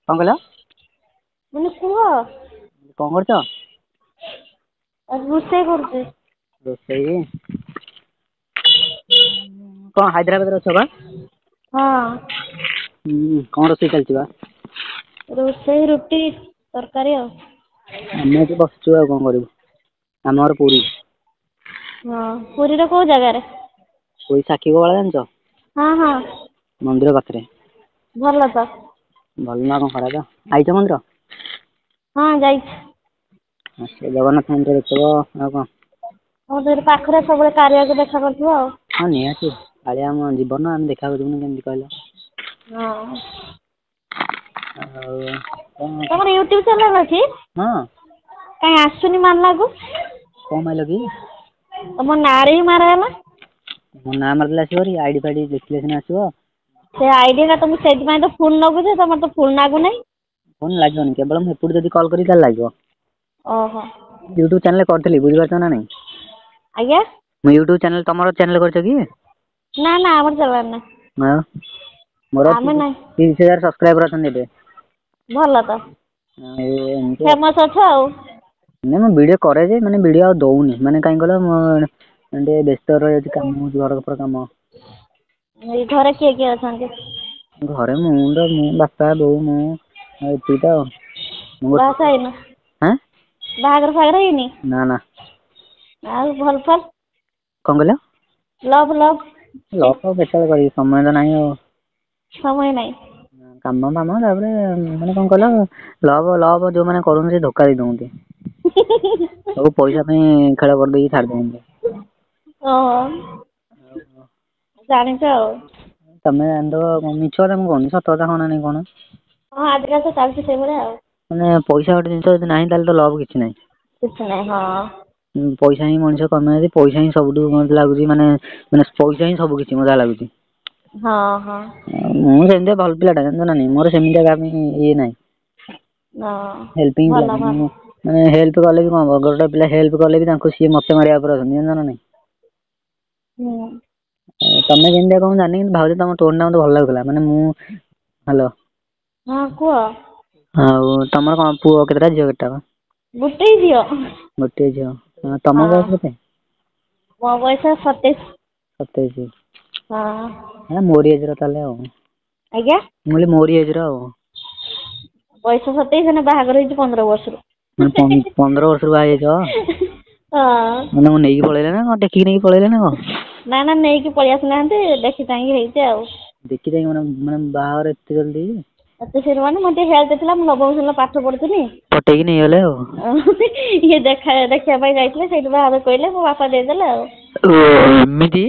କଣ କହିଲ? ମାନେ କୁହ। କଣ କରୁଛ? ରୋଷେଇ କରୁଛି। ରୋଷେଇ କଣ ହାଇଦ୍ରାବାଦରେ ଅଛ ବା? ହଁ। କଣ ରୋଷେଇ ଚାଲିଛି ବା? ରୋଷେଇ ରୁଟି ତରକାରୀ ଆଉ। ଆମେ ଏଠି ବସିଛୁ ଆଉ କଣ କରିବୁ ଆମ ଘର ପୁରୀ। ହଁ ପୁରୀର କୋଉ ଜାଗାରେ? ପୁରୀ ସାକ୍ଷୀ ଗୋପାଳ ଜାଣିଛ? ହଁ ହଁ। ମନ୍ଦିର ପାଖରେ। ଭଲ ତ। ଭଲ ନୁହଁ ଆଉ କଣ ଖରାପ ଆଇଛ ମନ୍ଦିର? ହଁ ଯାଇଛି। ଆସ ଜଗନ୍ନାଥ ମନ୍ଦିର ଦେଖିବ ଆଉ କଣ। ହଁ ସେଇଠି ପାଖରେ ସବୁବେଳେ କାଳିଆକୁ ଦେଖା କରୁଥିବ ଆଉ। ହଁ ନିହାତି କାଳିଆ ଆମ ଜୀବନ ଆମେ ଦେଖା କରିବୁନି କେମିତି କହିଲ। ହଁ। ଆଉ ତମର ୟୁଟ୍ୟୁବ ଚ୍ୟାନେଲ ଅଛି? ହଁ କାଇଁ ଆସୁନି ମାରିଲାକୁ। କଣ ମାରିଲ କି? ତମ ନାଁରେ ହିଁ ମାରାହେଲା। ମୋ ନାଁ ମାରିଦେଲେ ଆସିବହାରି ଆଇଡି ଫାଇଡି ଦେଖିଲେ ସିନା ଆସିବ। ସେ ଆଇଡିଟା ତମେ ସେଇଥିପାଇଁ ତ ଫୁଲ୍ ନଗୁଛ ତମର ତ ଫୁଲ୍ ନାଗୁନାହିଁ। ଫୋନ୍ ଲାଗିବନି କେବଳ ମୁଁ ଏପଟୁ ଯଦି କଲ୍ କରିବି ତାହେଲେ ଲାଗିବ। ଓହୋ। ୟୁଟ୍ୟୁବ ଚ୍ୟାନେଲ କରିଥିଲି ବୁଝିପାରୁଛ ନା ନାଇଁ? ଆଜ୍ଞା? ମୁଁ ୟୁଟ୍ୟୁବ ଚ୍ୟାନେଲ ତମର ଚ୍ୟାନେଲ କରିଛ କି? ନା ନା ଆମର ଚଲବାର ନାହିଁ। ଆଉ ମୋର ଆମେ ନାହିଁ 30,000 ସବସ୍କ୍ରାଇବର ଅଛନ୍ତି ଏବେ। ଭଲ ତ ଆଉ ଏମିତି ଆଉ। ଫେମସ୍ ଅଛ ଆଉ। ନାଇଁ ମୁଁ ଭିଡିଓ କରେ ଯେ ମାନେ ଭିଡିଓ ଆଉ ଦଉନି ମାନେ କାହିଁ କହିଲ ମୁଁ ଟିକେ ବ୍ୟସ୍ତ ରହିଯାଉଛି କାମ ହଉଛି ଘର କାମ। ଏଇ ଘରେ କିଏ କିଏ ଅଛନ୍ତି? ଘରେ ମୁଁ ବାପା ବୋଉ ମୁଁ ଆଉ ଏତିକି ତ ଆଉ। ମୁଁ ଗୋଟେ ବାହା ସାହା ହେଇନ ଆଁ ବାହାଘର ଫାହାଘର ହେଇନି? ନା ନା। ଆଉ ଭଲ ପାଲ? କଣ କହିଲ? ଲଭ୍ ଲଭ୍ କିଛି ଲଭ୍ ଫଭ୍ କେତେବେଳେ କରିବି ସମୟ ତ ନାହିଁ ଆଉ। ସମୟ ନାହିଁ। କାମ ଦାମ ତାପରେ ମାନେ କଣ କହିଲ ଲଭ୍ ଯୋଉମାନେ କରୁଛନ୍ତି ସେ ଧୋକା ଦେଇ ଦଉଛନ୍ତି। ସବୁ ପଇସା ପାଇଁ ଖେଳ କରିଦେଇକି ଛାଡି ଦଉଛନ୍ତି। ଓହୋ ଜାଣିଛ ଆଉ। ତମେ ଜାଣିଥିବ ମିଛ କଥା ମୁଁ କହୁନି ସତ କଥା ହଁ ନା ନାଇଁ କହୁନ? ହଁ ଆଜିକାଲି ତ ଚାଲିଛି ସେଇଭଳିଆ ଆଉ। ମାନେ ପଇସା ଗୋଟେ ଜିନିଷ ଯଦି ନାହିଁ ତାହେଲେ ତ ଲଭ୍ କିଛି ନାହିଁ। କିଛି ନାହିଁ ହଁ। ପଇସା ହିଁ ମଣିଷ କମେଇଛି ପଇସା ହିଁ ସବୁଠୁ ମତେ ଲାଗୁଛି ମାନେ ପଇସା ହିଁ ସବୁ କିଛି ମତେ ଯାହା ଲାଗୁଛି। ହଁ ହଁ। ମୁଁ ସେମିତିଆ ଭଲ ପିଲାଟା ଜାଣିଛ ନା ନାଇଁ ମୋର ସେମିତିଆ କାହା ପାଇଁ ଇଏ ନାହିଁ। ହଁ ହେଲ୍ପିଙ୍ଗ ଭଲ ପିଲାଟା ଭଲ ମୁଁ ମାନେ ହେଲ୍ପ କଲେ ବି କଣ ହବ ଗୋଟେ ପିଲା ହେଲ୍ପ କଲେ ବି ତାଙ୍କୁ ସିଏ ମତେ ମାରିବା ଉପରେ ଅଛନ୍ତି ଜାଣିଛ ନା ନାଇଁ? ହୁଁ। ତମେ କେମିତିଆ କଣ ମୁଁ ଜାଣିନି କିନ୍ତୁ ଭାଉଜ ତମ ଟୋନ୍ ଟା ମତେ ଭଲ ଲାଗୁଥିଲା ମାନେ ମୁଁ ହ୍ୟାଲୋ। ହଁ କୁହ। ଆଉ ତମର କଣ ପୁଅ କେତେଟା ଝିଅ କେତେଟା ବା? ଗୋଟେ ଝିଅ। ଗୋଟିଏ ଝିଅ ତମ ହଁ ବୟସ କେତେ? ମୋ ବୟସ 27। 27 ହଁ ମୋରି ଏଜର ତାହେଲେ ଆଉ। ଆଜ୍ଞା? ମୁଁ କହିଲି ମୋରି ଏଜର ଆଉ। ବୟସ 27 ଏଇନେ ବାହାଘର ହେଇଛି 15 ବର୍ଷରୁ। ମାନେ 15 ବର୍ଷରୁ ବାହା ହେଇଯାଇଛ? ହଁ। ମାନେ କଣ ନେଇକି ପଳେଇଲେ ନା କଣ ଟେକିକି ନେଇକି ପଳେଇଲେ ନା କଣ? ନା ନା ନେଇକି ପଳେଇ ଆସିନାହାନ୍ତି ଦେଖି ଚାହିଁକି ହେଇଛି ଆଉ। ଦେଖି ଚାହିଁକି ମାନେ ବାହାଘର ଏତେ ଜଲଦି? ଏତେ ଶୀଘ୍ର ମାନେ ମୋର ଟିକେ ହେଲ୍ଥ ଥିଲା ମୁଁ ନବମ ଶ୍ରେଣୀରେ ପାଠ ପଢୁଥିଲି। ପଟେଇକି ନେଇଗଲେ ଆଉ। ଇଏ ଦେଖିବା ପାଇଁ ଯାଇଥିଲେ ସେଇଠୁ ବାହାଘର କହିଲେ ମୋ ବାପା ଦେଇଦେଲେ ଆଉ। ଓ ଏମିତି?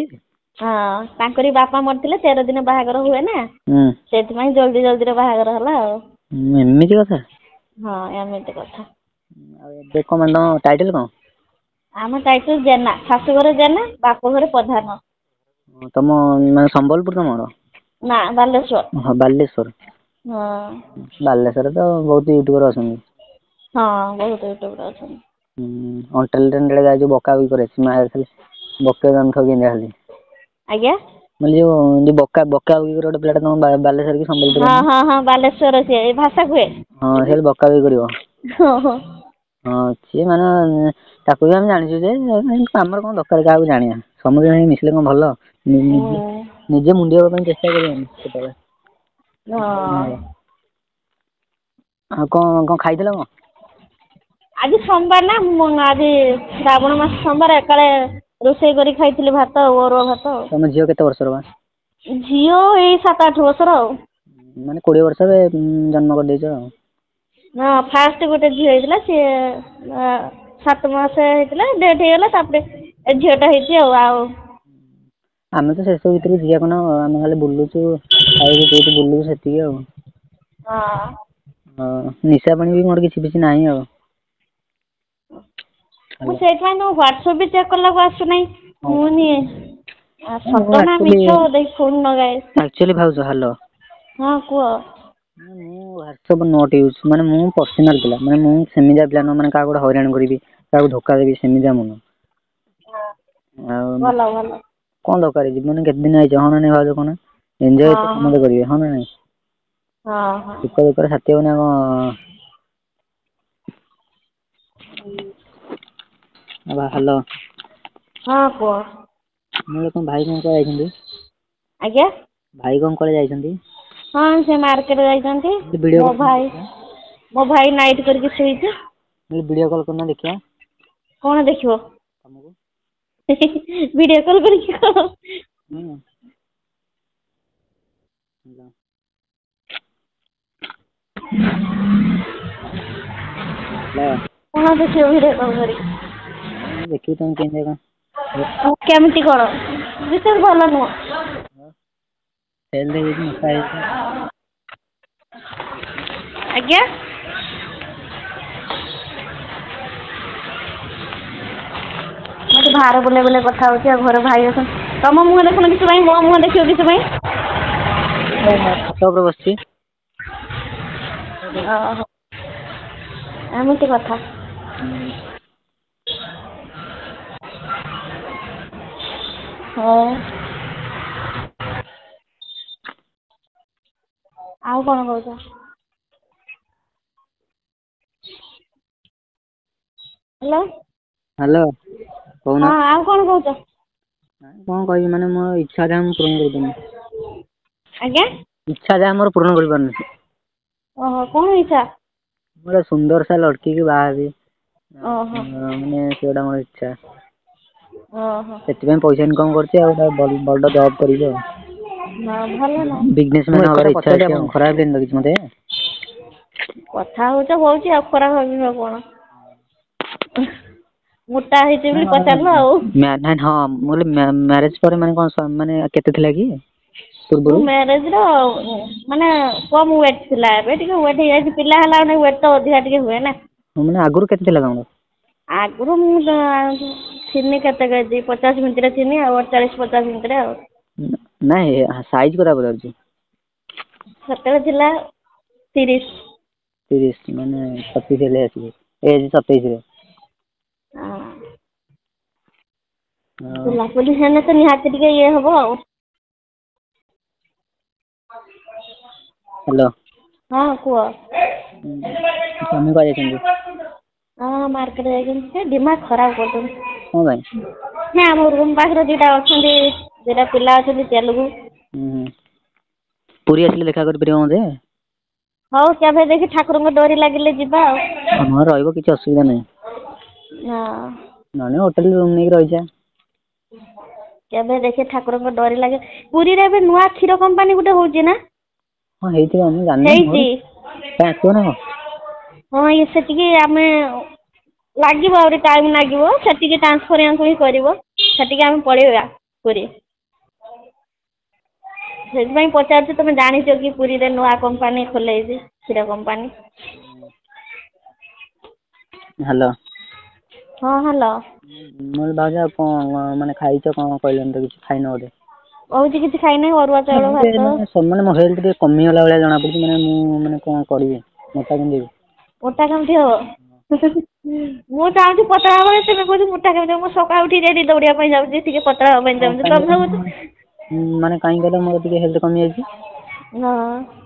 ହଁ ତାଙ୍କରି ବାପା ମରିଥିଲେ 13 ଦିନ ବାହାଘର ହୁଏ ନା। ହୁଁ। ସେଥିପାଇଁ ଜଲ୍ଦି ଜଲ୍ଦିରେ ବାହାଘର ହେଲା ଆଉ। ଏମିତି କଥା? ହଁ ଏମିତି କଥା। ଆଉ ଏବେ କଣ ମାନେ ତମ ଟାଇଟେଲ କଣ? ଆମ ଟାଇଟେଲ ଜେନା ଶାଶୁଘର ଜେନା ବାପ ଘରେ ପ୍ରଧାନ। ତମ ମାନେ ସମ୍ବଲପୁର ତମର? ନା ବାଲେଶ୍ଵର। ହଁ ବାଲେଶ୍ଵର ହଁ ବାଲେଶ୍ଵରରେ ତ ବହୁତ ୟୁଟ୍ୟୁବର ଅଛନ୍ତି। ହଁ ବହୁତ ୟୁଟ୍ୟୁବର ଅଛନ୍ତି। ଯୋଉ ବକା ବକି କରେ ବକେଇ ଦାନ୍ତ କେମିତିଆ ଖାଲି। ଆଜ୍ଞା? ମୁଁ କହିଲି ଯୋଉ ବକା ବକି ଗୋଟେ ପିଲାଟା ତମ ବାଲେଶ୍ଵର କି ସମ୍ବଲପୁରରେ ହଁ ନା? ହଁ ହଁ ବାଲେଶ୍ଵର ସିଏ ଏ ଭାଷା କୁହେ। ହଁ ସେ ଖାଲି ବକା ବକି କରିବ। ହଁ ହଁ। ହଁ ସିଏ ମାନେ ତାକୁ ବି ଆମେ ଜାଣିଛୁ ଯେ ଆମର କଣ ଦରକାର କାହାକୁ ଜାଣିବା। ସମସ୍ତେ ସାଙ୍ଗେ ମିଶିଲେ କଣ ଭଲ ନିଜେ ମୁଣ୍ଡି ହବା ପାଇଁ ଚେଷ୍ଟା କରିବାନି କେତେବେଳେ। ହଁ। ଆଉ କଣ ଖାଇଥିଲ କଣ? ଆଜି ସୋମବାର ନା ମୁଁ ଆଜି ଶ୍ରାବଣ ମାସ ସୋମବାର ଏକାଳେ ରୋଷେଇ କରି ଖାଇଥିଲି ଭାତ ଅରୁଆ ଭାତ ଆଉ। ତମ ଝିଅ କେତେ ବର୍ଷର ବା? ଝିଅ ଏଇ 7-8 ବର୍ଷର ଆଉ। ମାନେ 20 ବର୍ଷରେ ଜନ୍ମ କରିଦେଇଛ ଆଉ। ହଁ ଫାଷ୍ଟ ଗୋଟେ ଝିଅ ହେଇଥିଲା ସିଏ 7 ମାସ ହେଇଥିଲା ଡେଥ ହେଇଗଲା ତାପରେ ଏ ଝିଅ ଟା ହେଇଛି ଆଉ। ଆମେ ତ ସେସବୁ ଭିତରେ ଝିଅ ଆମେ ଖାଲି ବୁଲୁଛୁ ଖାଉଛୁ ପିଉଛୁ ବୁଲୁଛୁ ସେତିକି ଆଉ। ହଁ। ହଁ ନିଶା ପାଣି ବି ମୋର କିଛି ନାହିଁ ଆଉ। ମୁଁ ହେଲା ସେଇଥିପାଇଁ ତମ ହ୍ୱାଟ୍ସଆପ ବି ଚେକ୍ କଲାକୁ ଆସୁନାହିଁ ହଁ ମୁଁ କହିନି ମୁଁ ସତ ନା ମିଛ ଦେଖି ଫୋନ ଲଗାଏ। ଆକ୍ଚୁଆଲି ଭାଉଜ ହାଲୋ। ହଁ କୁହ। ମୁଁ ହ୍ୱାଟ୍ସଆପ ନଟ୍ ୟୁଜ ମାନେ ମୁଁ ପର୍ସନାଲ ପିଲା ମାନେ ମୁଁ ସେମିତିଆ ପିଲା ନୁହେଁ ମାନେ କାହାକୁ ଗୋଟେ ହଇରାଣ କରିବି। କାହାକୁ ଧୋକା ଦେବି ସେମିତିଆ ମୁଁ ନୁହଁ। ଆଉ ଭଲ ଭଲ। କଣ ଦରକାର ଜୀବନରେ କେତେ ଦିନ ଆଇଛ ହଁ ନା ନାଇଁ ଭାଉଜ କହୁନ ଏଞ୍ଜୟ ତ ହଁ ସମସ୍ତେ କରିବେ ହଁ ନା ନାଇଁ। ହଁ ସୁଖ ଦୁଃଖରେ ସାଥି ହବନି ଆଉ କଣ ହ୍ୟାଲୋ। ହଁ କୁହ। ମୁଁ କଣ ଭାଇ କଣ କୁଆଡେ ଯାଇଛନ୍ତି? ଆଜ୍ଞା। ଭାଇ କଣ କୁଆଡେ ଯାଇଛନ୍ତି? ହଁ ସେ ମାର୍କେଟ ଯାଇଛନ୍ତି। ଭିଡିଓ ମୋ କଲ୍ କରୁନ ଭାଇ ଦେଖିବା ମୋ ଭାଇ ନାଇଟ୍ କରିକି ଶୋଇଛି। ଭିଡିଓ କଲ୍ କରୁନ ଦେଖିବା। କଣ ଦେଖିବ? ତମକୁ ଭିଡିଓ କଲ୍ କରିକି କଣ? ହୁଁ। ହ୍ୟାଲୋ। କଣ ଦେଖିବ ଭିଡିଓ କଲ୍ କରିକି? ନାଇଁ ଦେଖିବି ତମେ କେମିତି କଣ କେମିତି କଣ ବିଶେଷ ଭଲ ନୁହଁ। ହେଲ୍ଥ ହେଇଯାଇଛି ମୋଟା ହେଇଯାଇଛି ଆଜ୍ଞା। ମୁଁ ବାହାରେ ବୁଲେଇ ବୁଲେଇ କଥା ହଉଛି ଆଉ ଘରେ ଭାଇ ଅଛନ୍ତି। ତମ ମୁହଁ ଦେଖୁନ କିଛିି ପାଇଁ ମୋ ମୁହଁ ଦେଖିବ କିଛିି ପାଇଁ? ଛାତ ଉପରେ ବସିଛି। ଓହୋ ଏମିତି କଥା। ହୁଁ। ହଁ। ଆଉ କଣ କହୁଛ? ହ୍ୟାଲୋ। ହ୍ୟାଲୋ କହୁନ। ହଁ ଆଉ କଣ କହୁଛ? କଣ କହିବି ମାନେ ମୋ ଇଚ୍ଛା ଯାହା ମୁଁ ପୂରଣ କରିପାରୁନି। ଆଜ୍ଞା। ଇଚ୍ଛା ଯାହା ମୋର ପୂରଣ କରିପାରୁନି। ଓହୋ କଣ ଇଚ୍ଛା? ଗୋଟେ ସୁନ୍ଦର ସା ଲଡକି କି ବାହା ହେବି। ଓହୋ ମାନେ ସେଟା ମୋର ଇଚ୍ଛା। ଓହୋ ସେଥିପାଇଁ ପଇସା ଇନକମ କରୁଛି ଆଉ ବଡ ଜବ୍ କରିବି ଆଉ। ହଁ ଭଲ ନା। ବିଜନେସ ମ୍ୟାନ ହବାର ଇଚ୍ଛା ଅଛି ଆଉ। ଖରାପ ଭାବିବେନି ତ କିଛି ମତେ? କଥା ହଉଛ ହଉଛି ଆଉ ଖରାପ ଭାବିବି ଆଉ କଣ? ମୋଟା ହେଇଛି ବୋଲି ପଚାରିଲ ଆଉ। ନାଇଁ ହଁ ମୁଁ କହିଲି ମ୍ୟାରେଜ ପରେ ମାନେ କଣ ମାନେ କେତେ ଥିଲା କି? ମୁଁ ପୂର୍ବରୁ ମ୍ୟାରେଜ ର ମାନେ କମ ୱେଟ ଥିଲା ଏବେ ଟିକେ ୱେଟ ହେଇଯାଇଛି ପିଲା ହେଲା ମାନେ ୱେଟ ତ ଅଧିକା ଟିକେ ହୁଏ ନା। ହଁ ମାନେ ଆଗରୁ କେତେ ଥିଲା ତମର? ଆଗରୁ ମୁଁ ଥିନି କେତେ କେଜି 50 ଭିତରେ ଥିନି ଆଉ 48-50 ଭିତରେ ଆଉ। ନାଇଁ ସାଇଜ କଥା ପଚାରୁଛି। ସେତେବେଳେ ଥିଲା 30। 30 ମାନେ 36 ହେଲେ ଆସିକି ଏଜ୍ 27 ରେ। ହଁ। ଆଉ ପିଲାପିଲି ହେଲେ ତ ନିହାତି ଟିକେ ଇଏ ହବ ଆଉ। ହ୍ୟାଲୋ। ହଁ କୁହ। ସ୍ୱାମୀ କୁଆଡେ ଯାଇଛନ୍ତି? ହଁ ମାର୍କେଟ ଯାଇଛନ୍ତି ସେ ଦିମାଗ ଖରାପ କଣ ପାଇଁ? କରୁଛନ୍ତି। ନା ଆମ ରୁମ୍ ପାଖରେ ଦିଟା ଅଛନ୍ତି ଦିଟା ପିଲା ଅଛନ୍ତି ତେଲୁଗୁ। ହୁଁ ପୁରୀ ଆସିଲେ ଦେଖା କରିପାରିବ ମତେ? ହଉ କେବେ ଦେଖି ଠାକୁରଙ୍କ ଡୋରି ଲାଗିଲେ ଯିବା ଆଉ। ହଁ ରହିବ କିଛି ଅସୁବିଧା ନାହିଁ। ହଁ। ନହେଲେ ହୋଟେଲ ରୁମ ନେଇକି ରହିଯିବା। କେବେ ଦେଖି ଠାକୁରଙ୍କ ଡୋରି ଲାଗେ ପୁରୀରେ ଏବେ ନୂଆ କ୍ଷୀର କମ୍ପାନୀ ଗୋଟେ ହଉଛି ନା? ହଁ ହେଇଥିବ ମୁଁ ଜାଣିନି ହେଇଛି। ମୋର କାଇଁ ଆସିବ ନା କଣ? ହଁ ସେଠିକି ଆମେ ଲାଗିବ ଆହୁରି ଟାଇମ ଲାଗିବ ସେଠିକି ଟ୍ରାନ୍ସଫର ହିଁ କରିବ ସେଠିକି ଆମେ ପଳେଇବା ପୁରୀ। ସେଥିପାଇଁ ପଚାରୁଛି ତମେ ଜାଣିଛ କି ପୁରୀରେ ନୂଆ କମ୍ପାନୀ ଖୋଲେଇଛି କ୍ଷୀର କମ୍ପାନୀ? ହ୍ୟାଲୋ। ହଁ ହ୍ୟାଲୋ। ମୁଁ ଭାଉଜ ଆଉ କଣ ମାନେ ଖାଇଛ କଣ କହିଲନି ତ କିଛି ଖାଇନ ବୋଧେ? କହୁଛି କିଛି ଖାଇନାହିଁ ଅରୁଆ ଚାଉଳ ଭାତ। ମାନେ ମୋ ହେଲ୍ଥ ଟିକେ କମିଗଲା ଭଳିଆ ଜଣା ପଡୁଛି ମାନେ ମୁଁ ମାନେ କଣ କରିବି ମୋଟା କେମିତି ହେବି? ମୋଟା କେମିତି ହବ? ମୁଁ ଚାହୁଁଛି ପତଳା ହବାକୁ ତମେ କହୁଛ ମୋଟା କେମିତି ହବ ମୁଁ ସକାଳୁ ଉଠି ଡେଲି ଦୌଡିବା ପାଇଁ ଯାଉଛି ଟିକେ ପତଳା ହବା ପାଇଁ ଚାହୁଁଛି ତମେ ଭାବୁଛ ମାନେ କାହିଁ କହିଲ ମୋର ଟିକେ ହେଲ୍ଥ କମି ଯାଇଛି। ହଁ।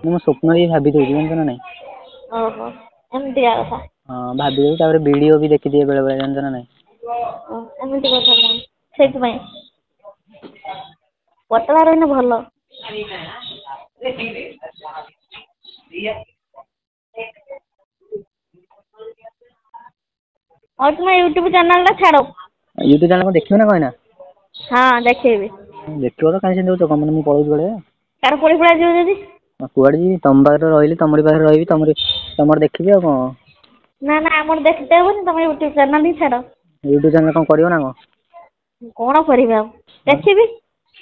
ମୁଁ ସ୍ୱପ୍ନରେ ବି ଭାବି ଦଉଛି ଜାଣିଛ ନା ନାଇଁ? ଓହୋ ଏମିତିଆ କଥା। ହଁ ଭାବିଦଉଛି ତାପରେ ଭିଡିଓ ବି ଦେଖିଦିଏ ବେଳେ ବେଳେ ଜାଣିଛ ନା ନାଇଁ? ଏମିତି କଥା ତାହେଲେ ସେଇଥିପାଇଁ। ପତଳା ରହିଲେ ଭଲ। ହଉ ତୁମ ୟୁଟ୍ୟୁବ ଚ୍ୟାନେଲ ଟା ଛାଡ। ୟୁଟ୍ୟୁବ ଚ୍ୟାନେଲ କଣ ଦେଖିବ ନା କଣ ଏଇନା? ହଁ ଦେଖେଇବି। ଦେଖିବ ତ କାଇଁ ସେମିତି ହଉଛ କଣ ମୁଁ ପଳଉଛି କୁଆଡେ? ତାର ପୋଡି ପୋଡା ଯିବ ଯଦି? କୁଆଡେ ଯିବି ତମ ପାଖରେ ରହିଲି ତମରି ପାଖରେ ରହିବି ତମର ଦେଖିବି ଆଉ କଣ? ନା ନା ଆମର ଦେଖିତେ ହବନି ତମେ ୟୁଟ୍ୟୁବ ଚ୍ୟାନେଲ ହିଁ ଛାଡ। ୟୁଟ୍ୟୁବ ଚ୍ୟାନେଲ କଣ କରିବ ନା କଣ? କଣ କରିବି ଆଉ ଦେଖିବି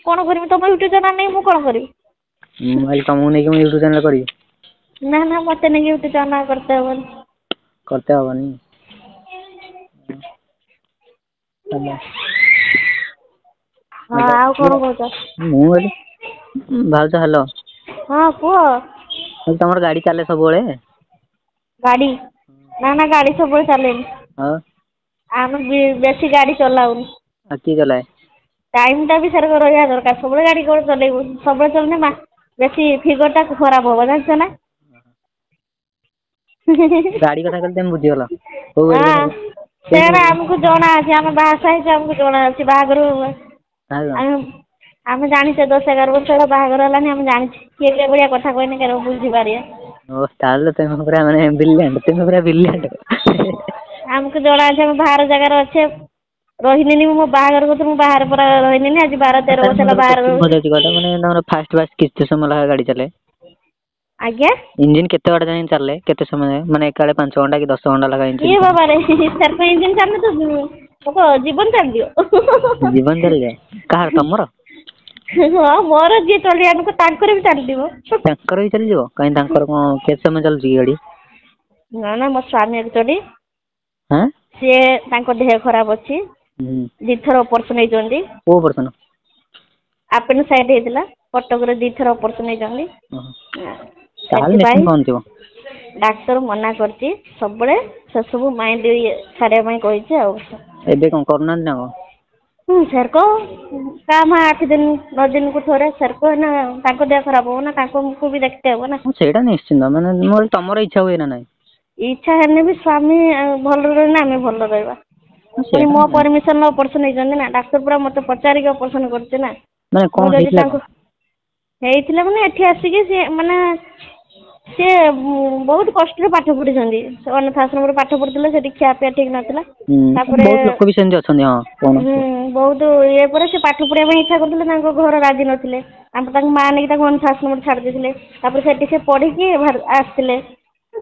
କଣ କରିବି ତମ ୟୁଟ୍ୟୁବ ଚ୍ୟାନେଲ ନେଇ ମୁଁ କଣ କରିବି? ମୁଁ ଭାବିଲି ତମକୁ ନେଇକି ମୁଁ ୟୁଟ୍ୟୁବ ଚ୍ୟାନେଲ କରିବି। ନା ନା ମତେ ନେଇକି ୟୁଟ୍ୟୁବ ଚ୍ୟାନେଲ କରତେ ହବନି। କରତେ ହବନି? ହାଲୋ। ହଁ ଆଉ କଣ କହୁଛ? ମୁଁ କହିଲି ଭାଉଜ ହାଲୋ। ହଁ କୁହ। ମୁଁ କହିଲି ତମର ଗାଡି ଚାଲେ ସବୁବେଳେ? ଗାଡି ନା ନା ଗାଡି ସବୁବେଳେ ଚାଲେନି। ଆଉ ଆମେ ବେଶୀ ଗାଡି ଚଲାଉନି। ଆଉ କିଏ ଚଲାଏ? ଟାଇମ ଟା ବି ସେରକ ରହିବା ଦରକାର ସବୁବେଳେ ଗାଡି କଣ ଚଲେଇବୁ ସବୁବେଳେ ଚଲେଇଲେ ବେଶୀ ଫିଗର ଟା ଖରାପ ହବ ଜାଣିଛ ନା? ଗାଡି କଥା କହିଲେ ତମେ ବୁଝିଗଲ କୋଉ ଗାଡି କଥା ସେଗୁଡା ଆମକୁ ଜଣା ଅଛି ଆମେ ବାହାସାହା ହେଇଛୁ ଆମକୁ ଜଣା ଅଛି ବାହାଘର ଆମେ ଜାଣିଛେ 10-11 ବର୍ଷ ହେଲା ବାହାଘର ହେଲାନି ଆମେ ଜାଣିଛେ କିଏ କିଏ ଭଳିଆ କଥା କହିନି କେବେ ବୁଝିପାରିବା। ଓ ତାହେଲେ ତମେ ପୁରା ମାନେ ବ୍ରିଲିଆଣ୍ଟ ତମେ ପୁରା ବ୍ରିଲିଆଣ୍ଟ। ଆମକୁ ଜଣା ଅଛି ଆମେ ବାହାର ଜାଗାରେ ଅଛେ ରହିନିନି ମୋ ବାହାଘର ମୁଁ ବାହାରେ ପୁରା ରହିନିନି ଆଜି 12-13 ବର୍ଷ ହେଲା ବାହାରେ ରହୁଛି। ମାନେ ତମର ଫାଷ୍ଟ କେତେ ସମୟ ଲେଖା ଗାଡି ଚାଲେ? ଆଜ୍ଞା ଇଞ୍ଜିନ କେତେ ବାଟ ଯାଏ ଚାଲେ କେତେ ସମୟ ମାନେ ଏକାବେଳେ 5 ଘଣ୍ଟା କି 10 ଘଣ୍ଟା ଲେଖା ଇଏ ବାବାରେ ଇଞ୍ଜିନ ଚାଲିଲେ ତ ଜୀବନ ଚାଲିଯିବ। ଜୀବନ ଚାଲିଯାଏ କାହାର ତମର? ହଁ ମୋର ଯିଏ ଚଲେଇବାକୁ ତାଙ୍କର ବି ଚାଲିଯିବ। ତାଙ୍କର ବି ଚାଲିଯିବ କାହିଁକି ତାଙ୍କର କଣ କେତେ ସମୟ ଚାଲୁଛି କି ଗାଡି? ନା ନା ମୋ ସ୍ୱାମୀ ଆକ୍ଚୁଆଲି ଆଁ ସିଏ ତାଙ୍କ ଦେହ ଖରାପ ଅଛି ହୁଁ 2 ଥର ଅପରେସନ ହେଇଛନ୍ତି। କୋଉ ଅପରେସନ? ଆପେଣ୍ଡିସାଇଟ ହେଇଥିଲା କଟକରେ 2 ଥର ଅପରେସନ ହେଇଛନ୍ତି। ଓହୋ ତାହେଲେ ମେସିନ୍ ସେଥିପାଇଁ କଣ ଥିବ? ଡାକ୍ତର ମନା କରିଛି ସବୁବେଳେ ସେସବୁ ମାଇଣ୍ଡ ଛାଡିବା ପାଇଁ କହିଛି ଆଉ। ଏବେ କଣ କରୁନାହାନ୍ତି ନା କଣ? ସେରକ କାଁ ଭାଁ 8 ଦିନ 9 ଦିନକୁ ଥରେ ସେରକ ନା ତାଙ୍କ ଦେହ ଖରାପ ହବ ନା ତାଙ୍କୁ ବି ଦେଖତେ ହବ ନା। ହଁ ସେଇଟା ନିଶ୍ଚିନ୍ତ ମାନେ ମୋର ତମର ଇଚ୍ଛା ହୁଏ ନା ନାଇଁ? ଇଚ୍ଛା ହେଲେ ବି ସ୍ୱାମୀ ଭଲ ରହିଲେ ଆମେ ଭଲ ରହିବା। ହଁ ପୁଣି ସେଇଟା ମୋ ପରମିସନ ଅପରେସନ ହେଇଛନ୍ତି ନା ଡାକ୍ତର ପୁରା ମତେ ପଚାରିକି ଅପରେସନ କରିଛି ନା। ମାନେ ମୁଁ କଣ ଯଦି ହେଇଥିଲା ତାଙ୍କୁ କଣ? ହେଇଥିଲା ମାନେ ଏଠି ଆସିକି ସିଏ ବହୁତ କଷ୍ଟରେ ପାଠ ପଢିଛନ୍ତି ସେ ଅନାଥ ଆଶ୍ରମରେ ପାଠ ପଢୁଥିଲେ ସେଠି ଖିଆ ପିଆ ଠିକ ନଥିଲା। ହୁଁ ତାପରେ ବହୁତ ଲୋକ ବି ସେମିତି ଅଛନ୍ତି ହଁ କହୁନ। ବହୁତ ଇଏ ପରେ ସେ ପାଠ ପଢିବା ପାଇଁ ଇଚ୍ଛା କରୁଥିଲେ ତାଙ୍କ ଘର ରାଜି ନଥିଲେ। ତାଙ୍କ ମା ନେଇକି ତାଙ୍କୁ ଅନାଥ ଆଶ୍ରମରେ ଛାଡି ଦେଇଥିଲେ ତାପରେ ସେଠି ସେ ପଢିକି ଆସିଥିଲେ।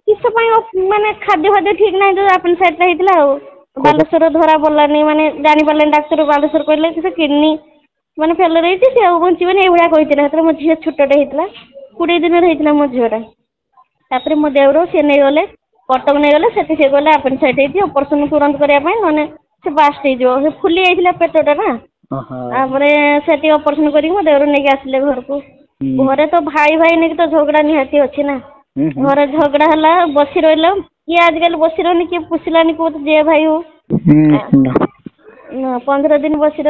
କିସ ପାଇଁ ମାନେ ଖାଦ୍ୟ ଫାଦ୍ୟ ଠିକ ନାହିଁ ଯୋଉ ଆପେଣ୍ଡିସାଇଟ ହେଇଥିଲା ଆଉ। ବାଲେଶ୍ଵର ଧରା ପଡିଲାନି ମାନେ ଜାଣି ପାରିଲେନି ଡାକ୍ତର ବାଲେଶ୍ଵର କହିଲେ କି ସେ କିଡନୀ ମାନେ ଫେଲର ହେଇଛି ସେ ଆଉ ବଞ୍ଚିବେନି ଏଇଭଳିଆ କହିଥିଲା ସେତେବେଳେ ମୋ ଝିଅ ଛୋଟଟେ ହେଇଥିଲା। 20 ଦିନରେ ହେଇଥିଲା ମୋ ଝିଅଟା ତାପରେ ମୋ ଦେଉର ସିଏ ନେଇଗଲେ କଟକ ନେଇଗଲେ ସେଠି ସେ କହିଲେ ଆପେଣ୍ଡିସାଇଟ ହେଇଛି ଅପରେସନ ତୁରନ୍ତ କରିବା ପାଇଁ ନହେଲେ ସେ ବାଷ୍ଟ ହେଇଯିବ ସେ ଫୁଲି ଯାଇଥିଲା ପେଟଟା ନା। ଓହୋ ତାପରେ ସେଠି ଅପରେସନ କରିକି ମୋ ଦେଉର ନେଇକି ଆସିଲେ ଘରକୁ। ହୁଁ ଘରେ ତ ଭାଇ ନେଇକି ତ ଝଗଡା ନିହାତି ଅଛି ନା ହୁଁ ହୁଁ ଘରେ ଝଗଡା ହେଲା ବସି ରହିଲ କିଏ ଆଜିକାଲି ବସି ରହୁନି କିଏ ପୁଷିଲାନି କୁହ ଯିଏ ଭାଇ ହଉ। ହୁଁ ନିଶ୍ଚିନ୍ତ। 15 ଦିନ ବସି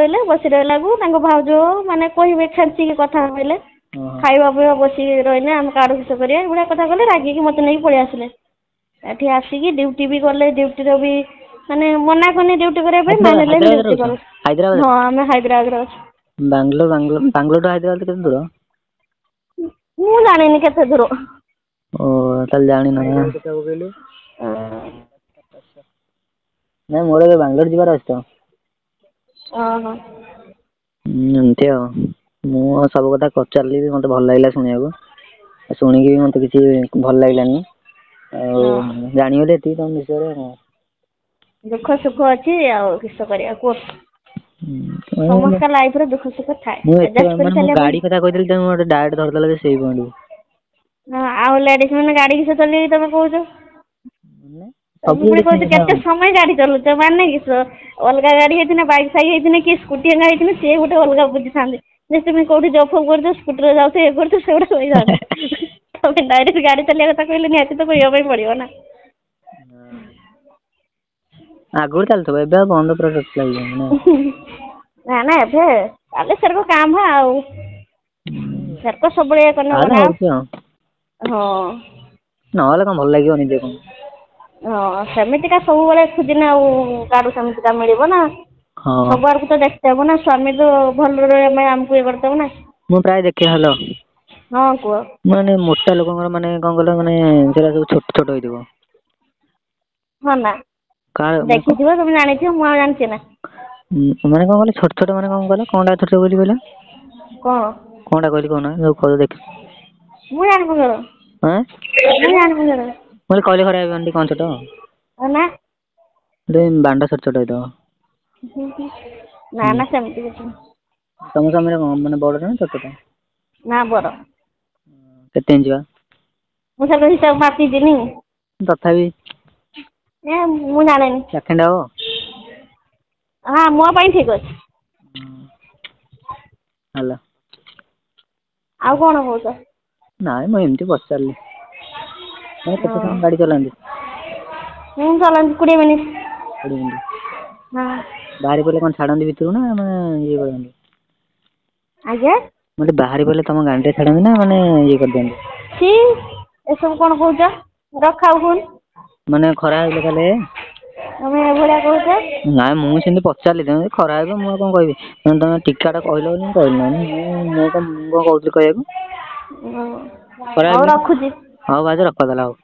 ରହିଲାକୁ ତାଙ୍କ ଭାଉଜ ମାନେ କହିବେ ଖେଞ୍ଚିକି କଥା କହିଲେ। ଓହୋ ଖାଇବା ପିଇବା ବସିକି ରହିଲେ ଆମେ କାଡୁ କିଷ କରିବା ଏଇଭଳିଆ କଥା କଲେ ରାଗିକି ମତେ ନେଇକି ପଳେଇ ଆସିଲେ। ଏଠି ଆସିକି ଡ୍ୟୁଟି ବି ଗଲେ ଡ୍ୟୁଟିର ବି ମାନେ ମନା କରୁନି ଡ୍ୟୁଟି କରିବା ପାଇଁ ମାନିଲେ ହାଇଦ୍ରାବାଦରେ ଡ୍ୟୁଟି ରହୁଛ କଲେ ହାଇଦ୍ରାବାଦରେ? ହଁ ଆମେ ହାଇଦ୍ରାବାଦରେ ଅଛୁ। ବାଙ୍ଗଲୋରଠୁ ହାଇଦ୍ରାବାଦ କେତେ ଦୂର? ମୁଁ ଜାଣିନି କେତେ ଦୂର। ଓ ତାହେଲେ ଜାଣିନ ନା। ନାଇଁ ମୋର ଏବେ ବାଙ୍ଗଲୋର ଯିବାର ଅଛି ତ। ଓହୋ। ଏମିତି ଆଉ ମୁଁ ସବୁ କଥା ପଚାରିଲି ବି ମତେ ଭଲ ଲାଗିଲା ଶୁଣିବାକୁ। ଶୁଣିକି ବି ମତେ କିଛି ଭଲ ଲାଗିଲାନି ଆଉ ହଁ ଜାଣିଗଲି ଏତିକି ତମ ବିଷୟରେ ଆଉ। ଦୁଃଖ ସୁଖ ଅଛି ଆଉ କିଷ କରିବା କୁହ। ମୁଁ ସମସ୍ତ ଲାଇଫରେ ଦୁଃଖ ସୁଖ ଥାଏ ଏତେ ଆଡଜଷ୍ଟ କରି ମାନେ ମୁଁ ଚାଲିବା ପାଇଁ। ଗାଡି କଥା କହିଥିଲି ତମେ ଗୋଟେ ଡାଇରେକ୍ଟ ଧରିଦେଲ ଯେ ସେଇ ପଏଣ୍ଟକୁ। ହଁ ଆଉ ଲେଡିଜ ମାନେ ଗାଡି କିଷ ଚଲେଇବେ ତମେ କହୁଛ। ମାନେ ସବୁ ତମେ ପୁଣି ଲେଡିସ୍ କହୁଛ କଥା କେତେ ସମୟ ଗାଡି ଚଲଉଛ ମାନେ କିଷ ଅଲଗା ଗାଡି ହେଇଥିନେ ବାଇକ୍ ଫାଇକ୍ ହେଇଥିନେ କି ସ୍କୁଟି ହେଙ୍କା ହେଇଥିନେ ସିଏ ଗୋଟେ ଅଲଗା ବୁଝିଥାନ୍ତି। ଯେ ତୁମେ କୋଉଠି ଜବ୍ ଫବ୍ କରୁଛ ସ୍କୁଟିରେ ଯାଉଛ ଇଏ କରୁଛ ସେଗୁଡା କହିଥାନ୍ତି। ତମେ ଡାଇରେକ୍ଟ ଗାଡି ଚଲେଇବା କଥା କହିଲେ ନିହାତି ତ କହିବା ପାଇଁ ପଡିବ ନା। ଆଗରୁ ଚାଲୁଥିବ ଏବେ ଆଉ ବନ୍ଦ ପୁରା ଟୋଟାଲି ହେଇଗଲାଣି ନା। ନା ନା ଏବେ ଚାଲେ ସେରକ କାଁ ଭାଁ ଆଉ। ସେରକ ସବୁବେଳେ ଇଏ କରିନେ ହବ ତାହେଲେ ନା ହଉଛି ଆଉ ହଁ। ନହେଲେ କଣ ଭଲ ଲାଗିବ ନିଜେ କଣ। ହଁ ସେମିତିକା ସବୁବେଳେ ଖୁଜିନେ ଆଉ କାହାକୁ ସେମିତିକା ମିଳିବ ନା। ହଁ ସବୁ ଆଡକୁ ତ ଦେଖତେ ହବ ନା ସ୍ୱାମୀ ତ ଭଲରେ ରହିବା ପାଇଁ ଆମକୁ ଇଏ କରିତେ ହବ ନା। ମୁଁ ପ୍ରାୟ ଦେଖେ ହାଲୋ ହଁ କୁହ ମାନେ ମୋଟା ଲୋକଙ୍କର ମାନେ କଣ କହିଲ ମାନେ ସେରା ସବୁ ଛୋଟ ଛୋଟ ହେଇଥିବ। ହଁ ନା କାହାର ମାନେ ଦେଖିଥିବ ତମେ ଜାଣିଥିବ ମୁଁ ଆଉ ଜାଣିଛି ନା। ମାନେ କଣ କହିଲ ଛୋଟ ଛୋଟ ମାନେ କଣ କହିଲ କଣଟା ଛୋଟ ଛୋଟ ବୋଲି କହିଲ? କଣ? କଣଟା କହିଲି କହୁନା ଯୋଉ କହୁଛ ଦେଖ ମୁଁ ଜାଣିନି ଆଁ ମୁଁ ଜାଣିନି ମୁଁ କହିଲି କହିଲେ ଖରାପ ଭାବିବନି କଣ ଛୋଟ? ନା ଦାଣ୍ଡ ଛୋଟ ଛୋଟ ହେଇଥିବ। ନା ନା ସେମିତି କିଛି ନାହିଁ। ତମ ସ୍ୱାମୀର କଣ ମାନେ ବଡଟା ନା ଛୋଟଟା? ନା ବଡ। କେତେ ଇଞ୍ଚି ବା? ମୁଁ ସେମିତି ହିସାବ ମାପିଥିନି। ତଥାପି ମୁଁ ଜାଣିନି। ଚାଖେଣ୍ଡେ ହବ? ହଁ ମୋ ପାଇଁ ଠିକ ଅଛି। ହାଲୋ। ଆଉ କଣ କହୁଛ? ନାଇଁ ମୁଁ ଏମିତି ପଚାରିଲି ମାନେ କେତେ ସମୟ ଗାଡି ଚଲାନ୍ତି? ମୁଁ ଚଲାନ୍ତି 20 ମିନିଟ୍। 20 ମିନିଟ୍ ହଁ ବାହାରି ପଡ଼ିଲେ କଣ ଛାଡନ୍ତି ଭିତରକୁ ନା ମାନେ ଇଏ କରନ୍ତି? ଆଜ୍ଞା। ମୁଁ କହିଲି ବାହାରି ପଡ଼ିଲେ ତମ ଗାଣ୍ଡିରେ ଛାଡନ୍ତି ନା ମାନେ ଇଏ କରିଦିଅନ୍ତି? ଛି ଏସବୁ କଣ କହୁଛ ରଖ ଆଉ ଫୋନ୍। ମାନେ ଖରା ହେଇଥିଲେ କାଲି? ତମେ ଏଭଳିଆ କହୁଛ? ନାଇଁ ମୁଁ ସେମିତି ପଚାରିଲି ତମେ ଖରା ହେବ ମୁଁ କଣ କହିବି ତମେ ଟିକାଟା କହିଲ ବୋଲି ମୁଁ କହିଲି ମୁଁ କଣ କହୁଥିଲି କହିବାକୁ? ହଉ ରଖୁଛି। ହଉ ଭାଉଜ ରଖ ତାହେଲେ ହଉ।